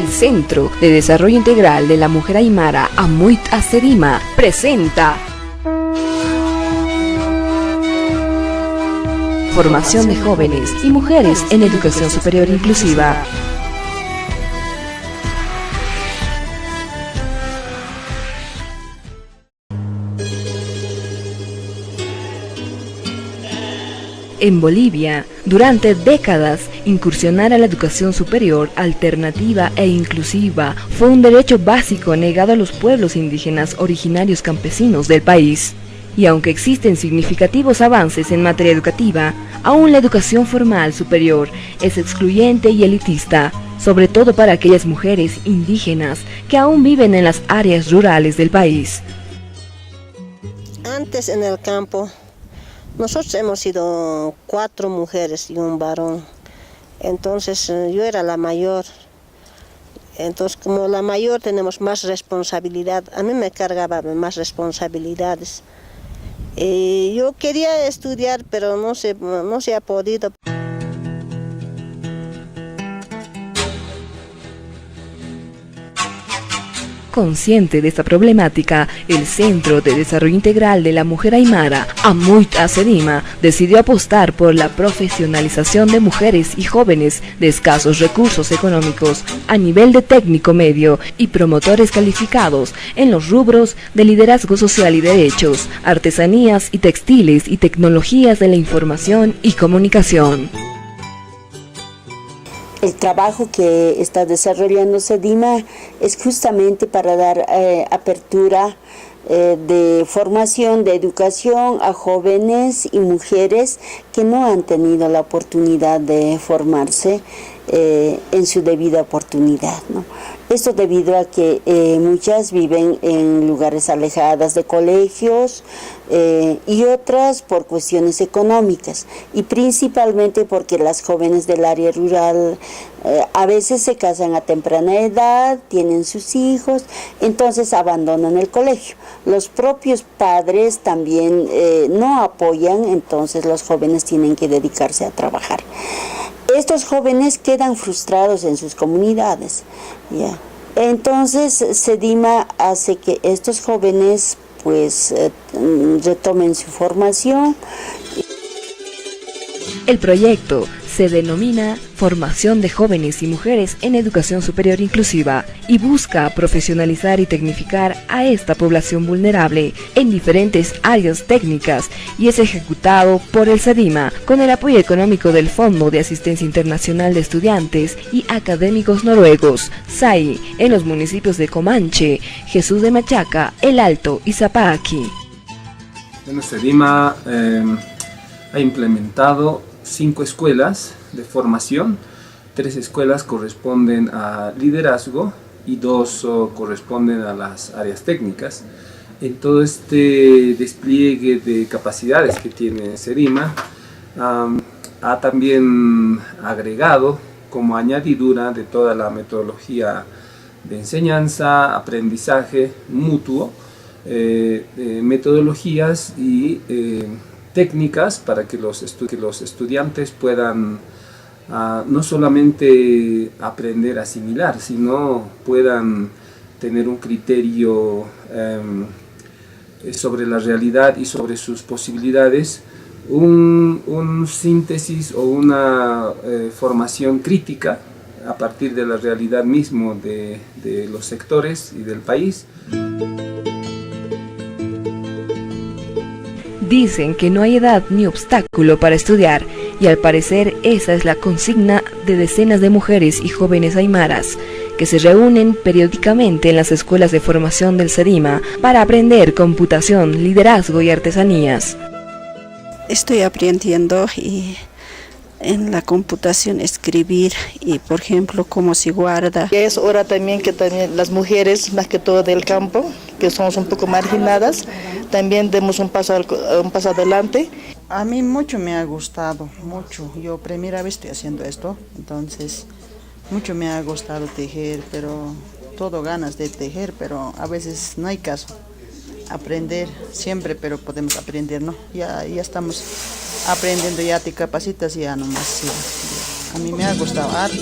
El Centro de Desarrollo Integral de la Mujer Aymara, Amuit Asedima, presenta Formación de jóvenes y mujeres en educación superior inclusiva. En Bolivia, durante décadas, incursionar a la educación superior alternativa e inclusiva fue un derecho básico negado a los pueblos indígenas originarios campesinos del país. Y aunque existen significativos avances en materia educativa, aún la educación formal superior es excluyente y elitista, sobre todo para aquellas mujeres indígenas que aún viven en las áreas rurales del país. Antes en el campo, nosotros hemos sido 4 mujeres y un varón. Entonces yo era la mayor. Entonces como la mayor tenemos más responsabilidad. A mí me cargaban más responsabilidades. Yo quería estudiar, pero no se ha podido. Consciente de esta problemática, el Centro de Desarrollo Integral de la Mujer Aymara, Amuit Asedima, decidió apostar por la profesionalización de mujeres y jóvenes de escasos recursos económicos a nivel de técnico medio y promotores calificados en los rubros de liderazgo social y derechos, artesanías y textiles y tecnologías de la información y comunicación. El trabajo que está desarrollando SEDIMA es justamente para dar apertura de formación, de educación a jóvenes y mujeres que no han tenido la oportunidad de formarse en su debida oportunidad, ¿no? Esto debido a que muchas viven en lugares alejados de colegios y otras por cuestiones económicas y principalmente porque las jóvenes del área rural a veces se casan a temprana edad, tienen sus hijos, entonces abandonan el colegio. Los propios padres también no apoyan, entonces los jóvenes tienen que dedicarse a trabajar. Estos jóvenes quedan frustrados en sus comunidades, ¿ya? Entonces SEDIMA hace que estos jóvenes pues retomen su formación. El proyecto se denomina Formación de Jóvenes y Mujeres en Educación Superior Inclusiva y busca profesionalizar y tecnificar a esta población vulnerable en diferentes áreas técnicas y es ejecutado por el SEDIMA con el apoyo económico del Fondo de Asistencia Internacional de Estudiantes y Académicos Noruegos, SAI, en los municipios de Comanche, Jesús de Machaca, El Alto y Zapaqui. Bueno, SEDIMA ha implementado 5 escuelas de formación, 3 escuelas corresponden a liderazgo y 2 corresponden a las áreas técnicas. En todo este despliegue de capacidades que tiene SEDIMA, ha también agregado como añadidura de toda la metodología de enseñanza, aprendizaje mutuo, metodologías y técnicas para que los estudiantes puedan no solamente aprender a asimilar, sino puedan tener un criterio sobre la realidad y sobre sus posibilidades, un síntesis o una formación crítica a partir de la realidad mismo de los sectores y del país. Dicen que no hay edad ni obstáculo para estudiar y al parecer esa es la consigna de decenas de mujeres y jóvenes aymaras que se reúnen periódicamente en las escuelas de formación del SEDIMA para aprender computación, liderazgo y artesanías. Estoy aprendiendo en la computación escribir y por ejemplo cómo se guarda. Ya es hora también que las mujeres, más que todo del campo, que somos un poco marginadas, también demos un paso adelante. A mí mucho me ha gustado, mucho. Yo primera vez estoy haciendo esto, entonces mucho me ha gustado tejer, pero todo ganas de tejer, pero a veces no hay caso. Aprender siempre, pero podemos aprender, ¿no? Ya estamos aprendiendo, ya te capacitas y ya nomás. Sí. A mí me ha gustado harto.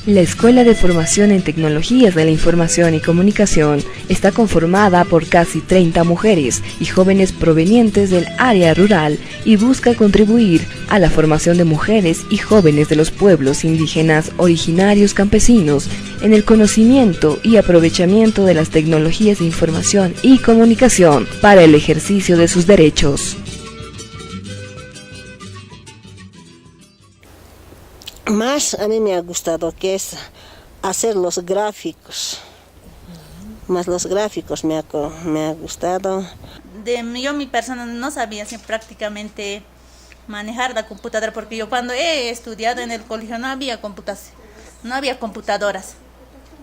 La Escuela de Formación en Tecnologías de la Información y Comunicación está conformada por casi 30 mujeres y jóvenes provenientes del área rural y busca contribuir a la formación de mujeres y jóvenes de los pueblos indígenas originarios campesinos en el conocimiento y aprovechamiento de las tecnologías de información y comunicación para el ejercicio de sus derechos. Más a mí me ha gustado que es hacer los gráficos. Más los gráficos me ha gustado. Yo mi persona no sabía así, prácticamente manejar la computadora, porque yo cuando he estudiado en el colegio no había computadoras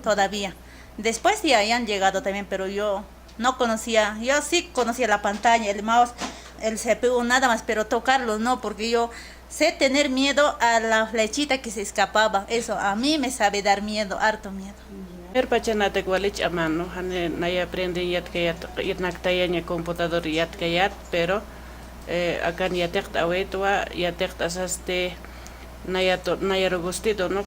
todavía. Después ya han llegado también, pero yo no conocía, yo sí conocía la pantalla, el mouse, el CPU, nada más, pero tocarlos no, porque yo sé tener miedo a la flechita que se escapaba. Eso a mí me sabe dar miedo, harto miedo. Pachana te gualich amano, hane naya aprende yat naktayaña computador yat kayat, pero akan yatek awetwa yatek asaste naya robustito, ¿no?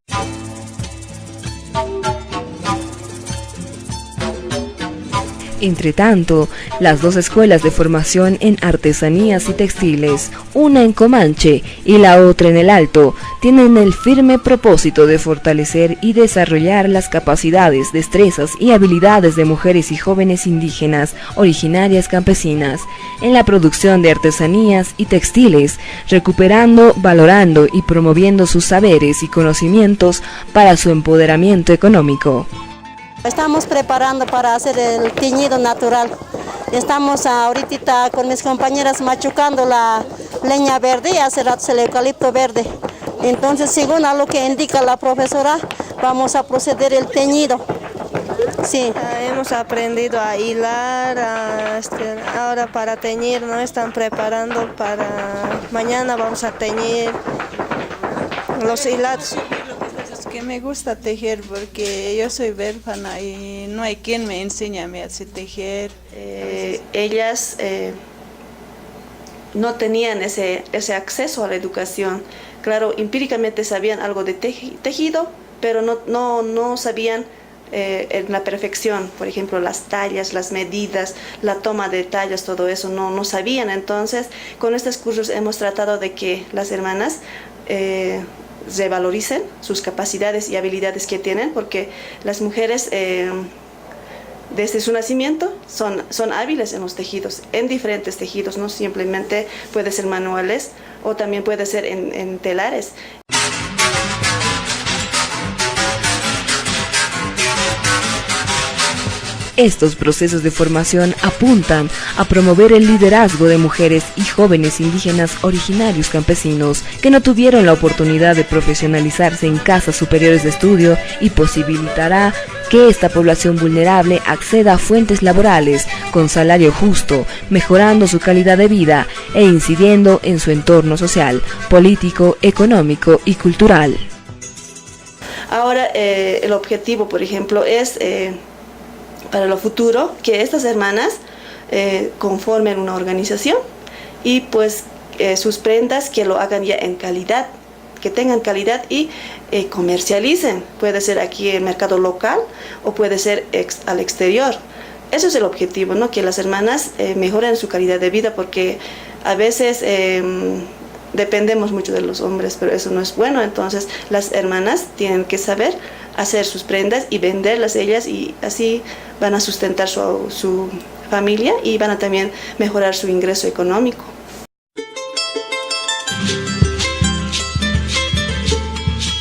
Entre tanto, las dos escuelas de formación en artesanías y textiles, una en Comanche y la otra en el Alto, tienen el firme propósito de fortalecer y desarrollar las capacidades, destrezas y habilidades de mujeres y jóvenes indígenas originarias campesinas en la producción de artesanías y textiles, recuperando, valorando y promoviendo sus saberes y conocimientos para su empoderamiento económico. Estamos preparando para hacer el teñido natural. Estamos ahorita con mis compañeras machucando la leña verde y hace rato el eucalipto verde. Entonces, según a lo que indica la profesora, vamos a proceder el teñido. Sí. Hemos aprendido a hilar, ahora para teñir, ¿no? Están preparando para mañana vamos a teñir los hilados. Que me gusta tejer porque yo soy huérfana y no hay quien me enseñe a tejer. Ellas no tenían ese acceso a la educación. Claro, empíricamente sabían algo de tejido, pero no sabían en la perfección, por ejemplo, las tallas, las medidas, la toma de tallas, todo eso no sabían. Entonces, con estos cursos hemos tratado de que las hermanas revaloricen sus capacidades y habilidades que tienen, porque las mujeres desde su nacimiento son hábiles en los tejidos, en diferentes tejidos, no simplemente puede ser manuales o también puede ser en telares. Estos procesos de formación apuntan a promover el liderazgo de mujeres y jóvenes indígenas originarios campesinos que no tuvieron la oportunidad de profesionalizarse en casas superiores de estudio y posibilitará que esta población vulnerable acceda a fuentes laborales con salario justo, mejorando su calidad de vida e incidiendo en su entorno social, político, económico y cultural. Ahora el objetivo, por ejemplo, es para lo futuro que estas hermanas conformen una organización y pues sus prendas que lo hagan ya en calidad, que tengan calidad y comercialicen. Puede ser aquí en el mercado local o puede ser al exterior. Eso es el objetivo, ¿no? Que las hermanas mejoren su calidad de vida, porque a veces dependemos mucho de los hombres, pero eso no es bueno. Entonces las hermanas tienen que saber hacer sus prendas y venderlas ellas, y así van a sustentar su familia y van a también mejorar su ingreso económico.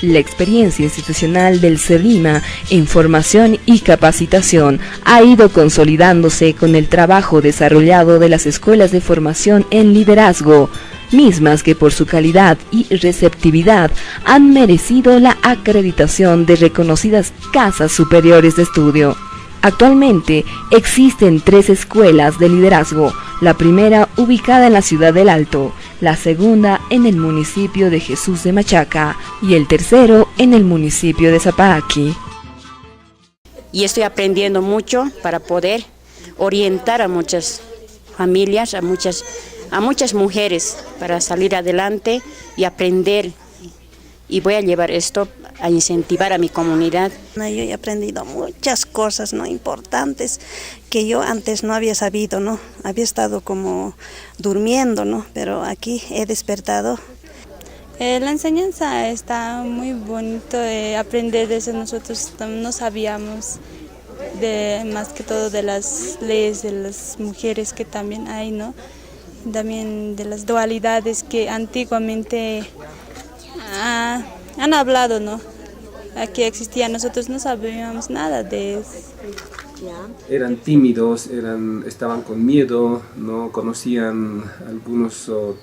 La experiencia institucional del CEDIMA en formación y capacitación ha ido consolidándose con el trabajo desarrollado de las escuelas de formación en liderazgo, mismas que por su calidad y receptividad han merecido la acreditación de reconocidas casas superiores de estudio. Actualmente existen 3 escuelas de liderazgo, la primera ubicada en la ciudad del Alto, la segunda en el municipio de Jesús de Machaca y el tercero en el municipio de Zapaqui. Y estoy aprendiendo mucho para poder orientar a muchas familias, a muchas mujeres para salir adelante y aprender. Y voy a llevar esto a incentivar a mi comunidad. Yo he aprendido muchas cosas, ¿no?, importantes que yo antes no había sabido, ¿no? Había estado como durmiendo, ¿no? Pero aquí he despertado. La enseñanza está muy bonito, aprender de eso. Nosotros no sabíamos más que todo de las leyes de las mujeres que también hay, ¿no? También de las dualidades que antiguamente han hablado, ¿no? Aquí existían, nosotros no sabíamos nada de eso. Eran tímidos, estaban con miedo, no conocían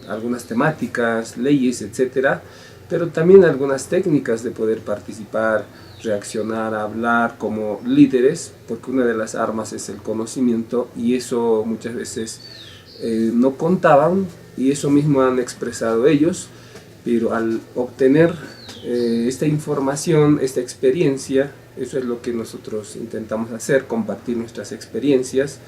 algunas temáticas, leyes, etcétera, pero también algunas técnicas de poder participar, reaccionar, hablar como líderes, porque una de las armas es el conocimiento y eso muchas veces no contaban y eso mismo han expresado ellos, pero al obtener esta información, esta experiencia, eso es lo que nosotros intentamos hacer, compartir nuestras experiencias.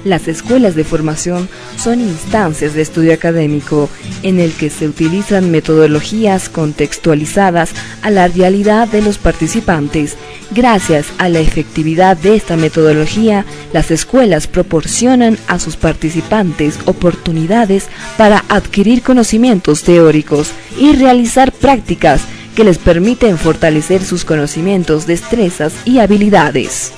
Las escuelas de formación son instancias de estudio académico en el que se utilizan metodologías contextualizadas a la realidad de los participantes. Gracias a la efectividad de esta metodología, las escuelas proporcionan a sus participantes oportunidades para adquirir conocimientos teóricos y realizar prácticas que les permiten fortalecer sus conocimientos, destrezas y habilidades.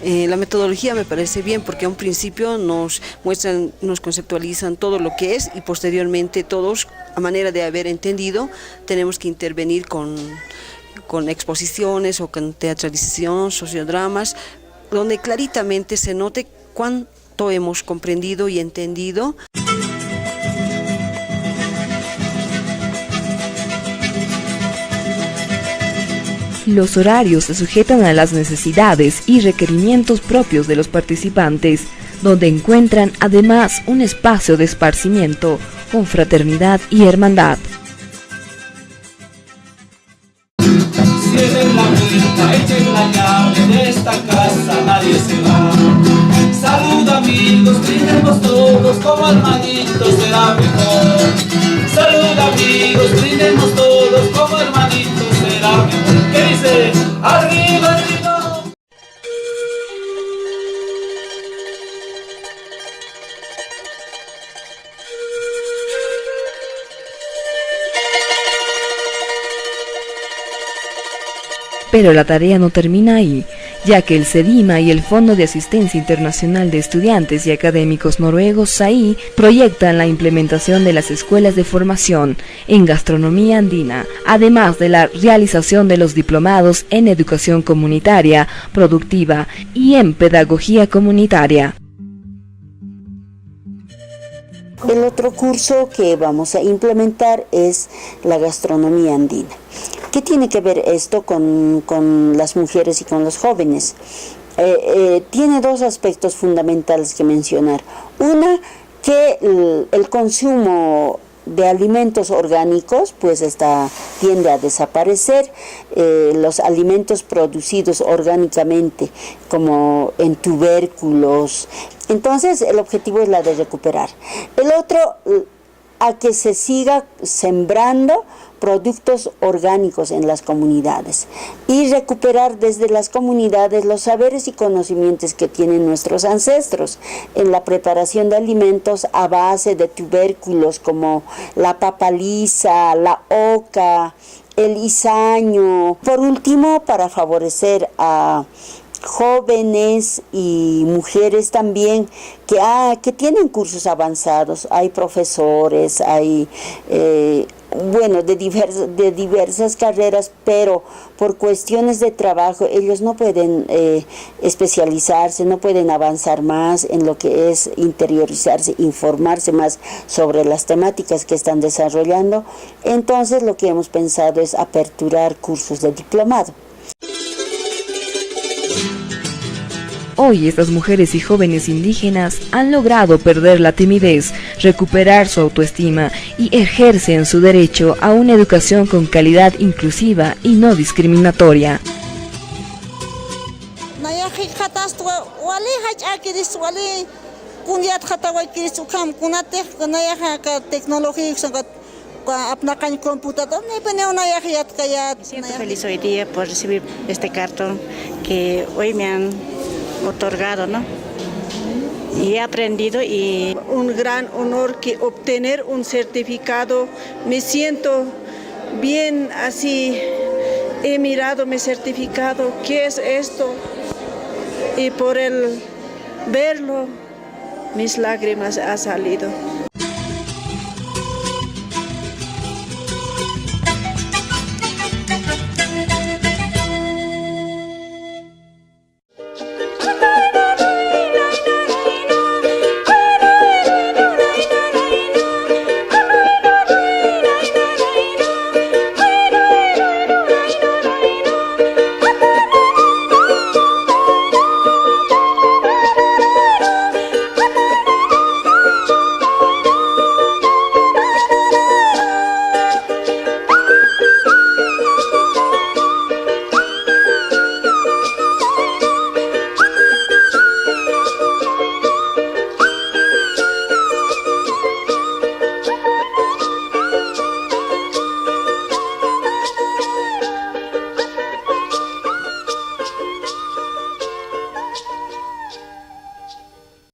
La metodología me parece bien porque a un principio nos muestran, nos conceptualizan todo lo que es y posteriormente todos, a manera de haber entendido, tenemos que intervenir con exposiciones o con teatralización, sociodramas, donde claritamente se note cuánto hemos comprendido y entendido. Los horarios se sujetan a las necesidades y requerimientos propios de los participantes, donde encuentran además un espacio de esparcimiento, confraternidad y hermandad. Cierren la puerta, echen la llave de esta casa, nadie se va. Salud amigos, brindemos todos como hermanitos, será mejor. Salud amigos, brindemos todos como hermanitos, será mejor. ¿Qué dice? ¡Arriba, arriba! Pero la tarea no termina ahí, ya que el CEDIMA y el Fondo de Asistencia Internacional de Estudiantes y Académicos Noruegos, SAI, proyectan la implementación de las escuelas de formación en gastronomía andina, además de la realización de los diplomados en educación comunitaria, productiva y en pedagogía comunitaria. El otro curso que vamos a implementar es la gastronomía andina. ¿Qué tiene que ver esto con las mujeres y con los jóvenes? Tiene dos aspectos fundamentales que mencionar. Una, que el consumo de alimentos orgánicos pues tiende a desaparecer. Los alimentos producidos orgánicamente como en tubérculos, entonces el objetivo es la de recuperar. El otro, a que se siga sembrando productos orgánicos en las comunidades y recuperar desde las comunidades los saberes y conocimientos que tienen nuestros ancestros en la preparación de alimentos a base de tubérculos como la papa lisa, la oca, el izaño. Por último, para favorecer a jóvenes y mujeres también que tienen cursos avanzados, hay profesores, hay de diversas carreras, pero por cuestiones de trabajo ellos no pueden especializarse, no pueden avanzar más en lo que es interiorizarse, informarse más sobre las temáticas que están desarrollando. Entonces lo que hemos pensado es aperturar cursos de diplomado. Hoy estas mujeres y jóvenes indígenas han logrado perder la timidez, recuperar su autoestima y ejercen su derecho a una educación con calidad inclusiva y no discriminatoria. kunyat khatawai kiris ukham kunate kanaya ka tecnología apnakan computador ne pone una yat kayat. Siento feliz hoy día por recibir este cartón que hoy me han otorgado, ¿no? Y he aprendido y un gran honor que obtener un certificado. Me siento bien así. He mirado mi certificado, ¿qué es esto? Y por el verlo, mis lágrimas han salido.